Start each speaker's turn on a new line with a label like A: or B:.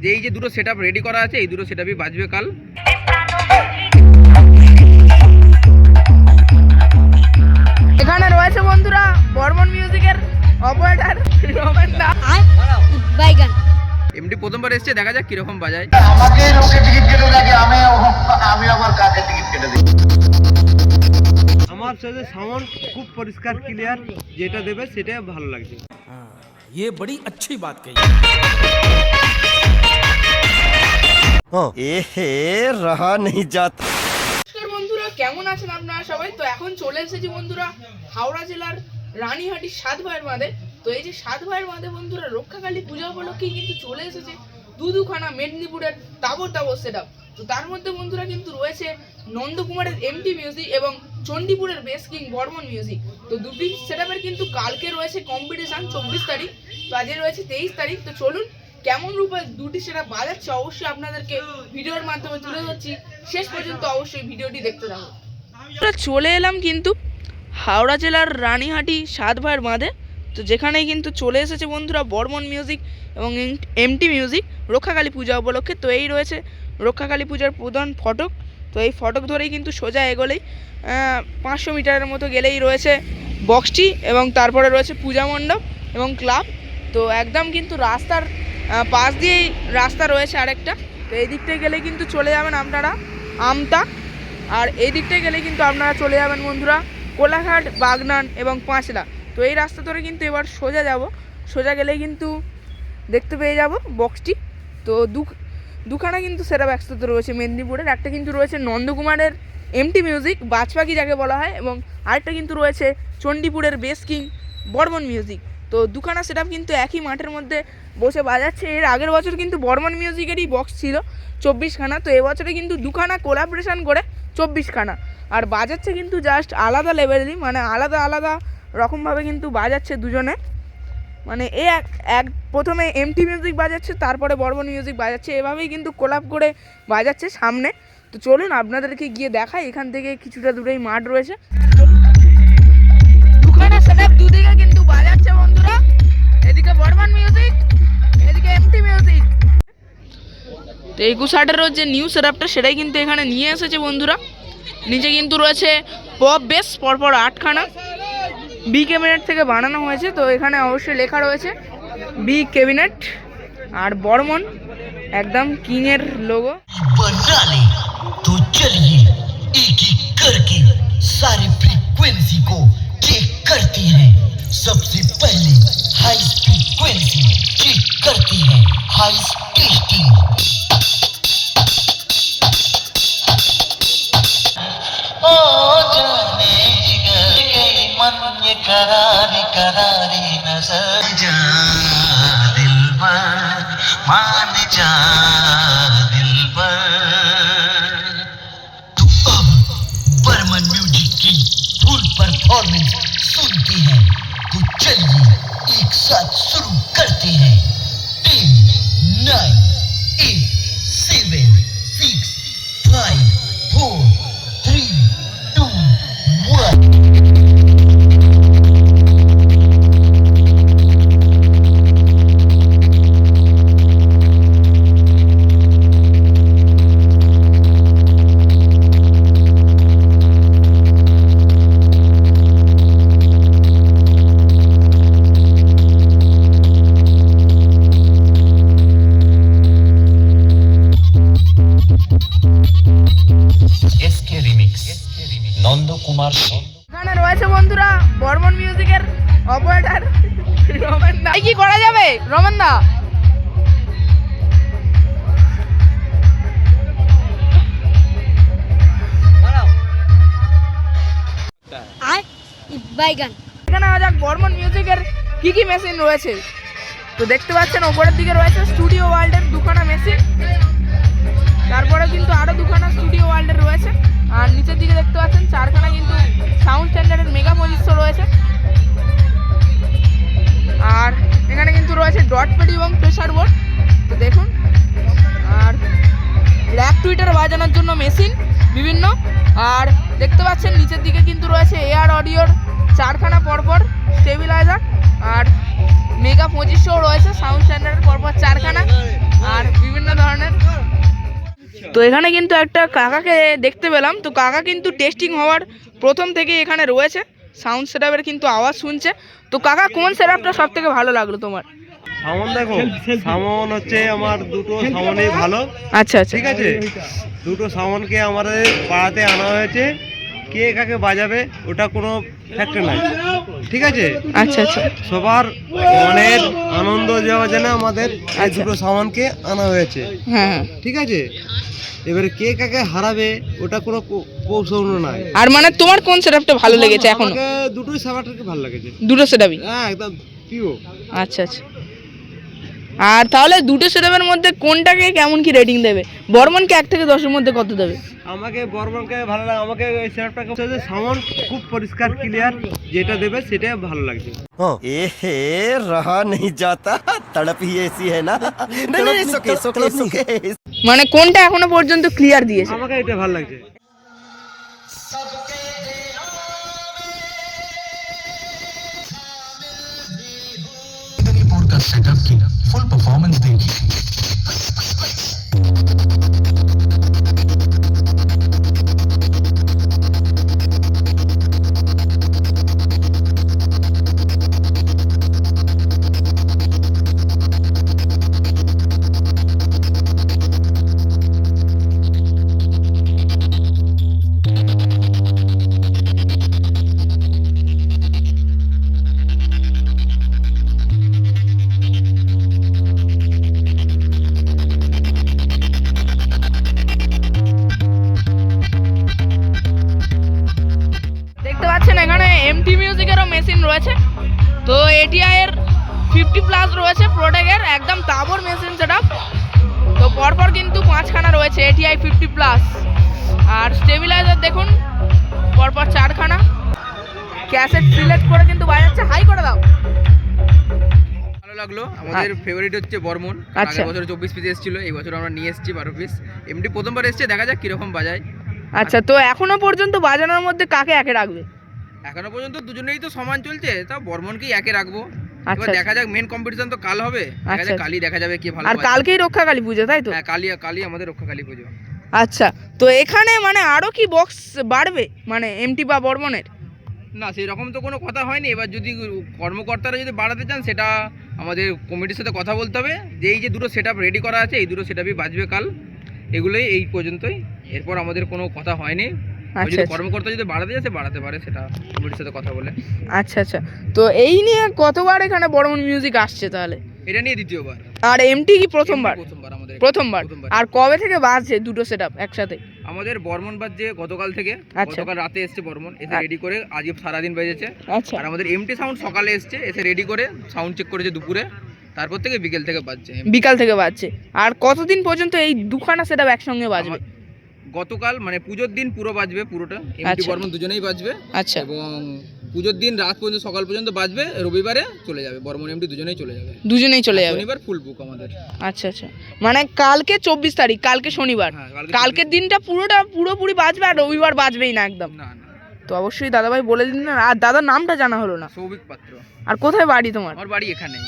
A: যে এই যে দুটো সেটআপ রেডি করা আছে, এই দুটো সেটআপই বাজবে কাল।
B: এখানে রয়েছে বন্ধুরা বর্মন মিউজিকের অপারেটর রমেন দা আর বাইগান।
A: এমডি প্রথমবার এসেছে, দেখা যাক কিরকম বাজায়।
C: আমাকে লোকে টিকিট কেটে লাগে, আমি আবার কাকে টিকিট কেটে দিই।
D: আমার সাথে সাউন্ড খুব পরিষ্কার ক্লিয়ার, যেটা দেবে সেটা ভালো লাগছে।
E: ये बड़ी अच्छी बात कही।
F: रहा नहीं जाता।
B: বন্ধুরা কেমন আছেন আপনারা সবাই? তো এখন চলে এসেছি বন্ধুরা হাওড়া জেলার রানীহাটির সাত ভাইয়ের বাঁধে। তো এই যে সাত ভাইয়ের বাঁধে বন্ধুরা রক্ষাকালী পূজা উপলক্ষেই কিন্তু চলে এসেছে দুখানা মেদিনীপুরের তাবর সেটআপ। তো তার মধ্যে বন্ধুরা কিন্তু রয়েছে নন্দকুমারের এমটি মিউজিক এবং চণ্ডীপুরের বেস কিং বর্মন মিউজিক। তো দুটি সেটআপের কিন্তু কালকে রয়েছে কম্পিটিশন 24 তারিখ, তো আজকে রয়েছে 23 তারিখ। তো চলুন কেমন রূপে দুটি সেটআপ বাজাচ্ছে অবশ্যই আপনাদেরকে ভিডিওর মাধ্যমে তুলে ধরছি, শেষ পর্যন্ত অবশ্যই ভিডিওটি দেখতে থাকুন। আমরা চলে এলাম কিন্তু হাওড়া জেলার রানীহাটি সাত ভাইয়ের বাঁধে। তো যেখানেই কিন্তু চলে এসেছে বন্ধুরা বর্মন মিউজিক এবং এমটি মিউজিক রক্ষাকালী পূজা উপলক্ষে। তো এই রয়েছে রক্ষাকালী পূজার প্রধান ফটক। তো এই ফটক ধরেই কিন্তু সোজা এগোলেই 500 মিটারের মতো গেলেই রয়েছে বক্সটি এবং তারপরে রয়েছে পূজা মণ্ডপ এবং ক্লাব। তো একদম কিন্তু রাস্তার পাশ দিয়েই রাস্তা রয়েছে আরেকটা। তো এই দিকটায় গেলে কিন্তু চলে যাবেন আপনারা আমতা, আর এই দিকটায় গেলে কিন্তু আপনারা চলে যাবেন বন্ধুরা কোলাঘাট, বাগনান এবং পাঁচলা। তো এই রাস্তা ধরে কিন্তু এবার সোজা যাব, সোজা গেলেই কিন্তু দেখতে পেয়ে যাব বক্সটি। তো দুখানা কিন্তু সেটআপ একসাথে রয়েছে মেদিনীপুরের। একটা কিন্তু রয়েছে নন্দকুমারের এমটি মিউজিক বাজপাখি যাকে বলা হয়, এবং আরেকটা কিন্তু রয়েছে চণ্ডীপুরের বেস কিং বর্মন মিউজিক। তো দুখানা সেটআপ কিন্তু একই মাঠের মধ্যে বসে বাজাচ্ছে। এর আগের বছর কিন্তু বর্মন মিউজিকেরই বক্স ছিল 24খানা। তো এবছরে কিন্তু দুখানা কোলাবরেশন করে 24খানা, আর বাজাচ্ছে কিন্তু জাস্ট আলাদা লেভেলেরই, মানে আলাদা আলাদা রকমভাবে কিন্তু বাজাচ্ছে দুজনে। মানে এক প্রথমে এমটি মিউজিক বাজাচ্ছে, তারপরে বর্মন মিউজিক বাজাচ্ছে, এভাবেই কিন্তু কোলাপ করে বাজাচ্ছে সামনে। তো চলুন আপনাদেরকে গিয়ে দেখাই, এখান থেকে কিছুটা দূরেই মাঠ রয়েছে। দুখানা সেটআপ দুদিকে কিন্তু বাজাচ্ছে বন্ধুরা, এদিকে বর্মন মিউজিক, এদিকে এমটি মিউজিক। তো 21-8 যে নিউ সেটআপটা সেটাই কিন্তু এখানে নিয়ে এসেছে বন্ধুরা। নিচে কিন্তু রয়েছে পপ বেস পরপর 8খানা, বি ক্যাবিনেট থেকে বানানো হয়েছে। তো এখানে অবশ্যই লেখা রয়েছে বি ক্যাবিনেট, আর বর্মন একদম কিং এর লোগো।
C: बनाने तो चलिए एक एक करके सारे फ्रीक्वेंसी को चेक करते हैं। सबसे पहले हाई फ्रीक्वेंसी चेक करते हैं, हाई टेस्टिंग। ओ जाने जिगर गई मन ये करारी करारी नजर जा दिलबर मान जा तो अब बर्मन म्यूजिक की फुल परफॉर्मेंस सुनते हैं। तो चलिए एक साथ शुरू करते हैं। 10, 9, 8, 7, 6, 5, 4, 3, 2, 1। নন্দকুমার
B: এখানে রয়েছে বন্ধুরা বর্মন মিউজিকের অপারেটর রমেন দা। কি করা যাবে রমেন দা?
G: আর বাইগান।
B: এখানে যাক বর্মন মিউজিকের কি মেশিন রয়েছে। তো দেখতে পাচ্ছেন ওপরের দিকে রয়েছে স্টুডিও ওয়ার্ল্ডের দুখানা মেশিন, তারপরে কিন্তু আরো দুখানা স্টুডিও ওয়ার্ল্ডের রয়েছে, আর নিচের দিকে দেখতে পাচ্ছেন 4খানা কিন্তু সাউন্ড স্ট্যান্ডার্ডের মেগা পজিশন রয়েছে। আর এখানে কিন্তু রয়েছে ডট পেডি এবং প্রেসার বোর্ড। তো দেখুন, আর ল্যাপ টুইটার বাজানোর জন্য মেশিন বিভিন্ন, আর দেখতে পাচ্ছেন নিচের দিকে কিন্তু রয়েছে এয়ার অডিওর 4খানা পরপর স্টেবিলাইজার, আর মেগা পজিশন রয়েছে সাউন্ড স্ট্যান্ডার্ডের পরপর 4খানা। আর বিভিন্ন ধরনের। তো এখানে কিন্তু একটা কাকাকে দেখতে পেলাম, তো কাকা কিন্তু টেস্টিং হওয়ার প্রথম থেকে এখানে রয়েছে, সাউন্ড সেটআপের কিন্তু আওয়াজ শুনছে। তো কাকা কোন সেটআপটা সব থেকে ভালো লাগলো তোমার?
D: সামন দেখো, সামন হচ্ছে আমার দুটো সামনই ভালো।
B: আচ্ছা আচ্ছা,
D: ঠিক আছে, দুটো সামনকে আমাদের পাড়াতে আনা হয়েছে। কে কাকে বাজাবে ওটা কোনো ফ্যাক্টর নাই, ঠিক আছে।
B: আচ্ছা আচ্ছা,
D: সবার মনের আনন্দ দেওয়া যেন আমাদের এই দুটো সামানকে আনা হয়েছে,
B: হ্যাঁ হ্যাঁ।
D: ঠিক আছে। এবারে কে কাকে হারাবে ওটা কোনো কৌশল নাই।
B: আর মানে তোমার কোন সেটআপটা ভালো লেগেছে এখন?
D: আমাকে দুটোই সাবাটাকে ভালো লেগেছে,
B: দুটো সেটআপই?
D: হ্যাঁ একদম পিও।
B: আচ্ছা আচ্ছা। আর তাহলে দুটো সেটআপের মধ্যে কোনটাকে কেমন কি রেটিং দেবে? বর্মনকে 1 থেকে 10 এর মধ্যে কত দেবে?
D: আমাকে বর্মনকে ভালো লাগে, আমাকে এই সেটআপটাকে সাউন্ড খুব পরিষ্কার ক্লিয়ার, যেটা দেবে সেটাই ভালো লাগছে।
F: ए रहा नहीं जाता, तड़प ही ऐसी है ना। नहीं नहीं, सुके सुके सुके।
B: মানে কোনটা এখনো পর্যন্ত ক্লিয়ার দিয়েছে?
D: আমাকে এটা ভালো লাগছে।
C: मणिपुर का सेटअप की फुल परफॉर्मेंस देखिए।
B: দেখতে পাচ্ছেন এখানে এমটি মিউজিকেরও মেশিন রয়েছে। তো এটিআই এর 50+ রয়েছে, প্রোটেকের একদম তাবর মেশিন সেটআপ। তো পরপর কিন্তু 5খানা রয়েছে এটিআই 50+। আর স্টেবিলাইজার দেখুন পরপর 4খানা। ক্যাসেট সিলেক্ট করে কিন্তু বাজাচ্ছে, হাই করে দাও।
A: ভালো লাগলো। আমাদের ফেভারিট হচ্ছে বর্মন।
B: আচ্ছা।
A: আগের বছর 24 পিস এসেছিল, এই বছর আমরা নিয়ে এসেছি 12 পিস। এমডি প্রথমবার এসেছে, দেখা যাক কিরকম বাজায়।
B: আচ্ছা, তো এখনো পর্যন্ত বাজানোর মধ্যে কাকে একে রাখবে?
A: এখনো পর্যন্ত দুজনেই তো সমান চলছে, তা বর্মনকেই একে রাখবো। এবার
B: আচ্ছা
A: দেখা যাক, মেন কম্পিটিশন তো কাল হবে, দেখা
B: আচ্ছা,
A: যাক কালই দেখা যাবে কে ভালো
B: আর
A: বাজায়।
B: কালকেই রক্ষাকালী পুজো, তাই তো?
A: হ্যাঁ, কালই আমাদের রক্ষাকালী পুজো।
B: আচ্ছা, তো এখানে মানে আরো কি বক্স বাড়বে মানে এমটি বা বর্মনের?
A: না, সেই রকম তো কোনো কথা হয়নি। এবার যদি কর্মকর্তারা যদি বাড়াতে চান, সেটা আমাদের কমিটির সাথে কথা বলতে হবে। যে এই যে দুটো সেটআপ রেডি করা আছে, এই দুটো সেটআপই বাজবে কাল। এগুলোই এই পর্যন্তই, এরপর আমাদের কোনো কথা হয়নি।
B: আচ্ছা
A: যদি
B: আচ্ছা।
A: কর্মকর্তা যদি বাড়াতে যায়, সে বাড়াতে পারে, সেটা কমিটির সাথে কথা বলে।
B: আচ্ছা আচ্ছা, তো এই নিয়ে কতবার এখানে বর্মন মিউজিক আসছে তাহলে?
A: এটা নিয়ে দ্বিতীয়বার।
B: আর এমটি কি প্রথমবার?
A: প্রথমবার আমাদের।
B: প্রথমবার। আর কবে থেকে বাজছে দুটো সেটআপ একসাথে?
A: আমাদের বর্মন বাজছে গতকাল থেকে।
B: আচ্ছা।
A: গতকাল রাতে এসছে বর্মন, এসে রেডি করে আজকে সারাদিন বেজেছে।
B: আচ্ছা
A: আর আমাদের এমটি সাউন্ড সকালে এসছে, এসে রেডি করে সাউন্ড চেক করেছে দুপুরে, তারপর থেকে বিকেল থেকে বাজছে।
B: বিকাল থেকে বাজছে। আর কতদিন পর্যন্ত এই দুখানা সেটআপ একসঙ্গে বাজবে?
A: গতকাল মানে পুজোর দিন পুরো বাজবে, পুরোটা এমটি
B: আচ্ছা।
A: বর্মন দুজনেই বাজবে।
B: আচ্ছা,
A: এবং পুজোর দিন রাত পর্যন্ত, সকাল পর্যন্ত বাজবে। রবিবারে চলে যাবে, বর্মন এমটি দুজনেই চলে যাবে।
B: দুজনেই চলে যাবে।
A: শনিবার ফুল বুক আমাদের।
B: আচ্ছা আচ্ছা, মানে কালকে 24 তারিখ, কালকে শনিবার।
A: হ্যাঁ,
B: কালকের দিনটা পুরোপুরি বাজবে, আর রবিবার বাজবেই না একদম?
A: না না,
B: তো অবশ্যই দাদাভাই বলে দিন না। আর দাদার নামটা জানা হলো না।
A: সৌভিক পাত্র।
B: আর কোথায় বাড়ি তোমার?
A: আমার বাড়ি এখানেই।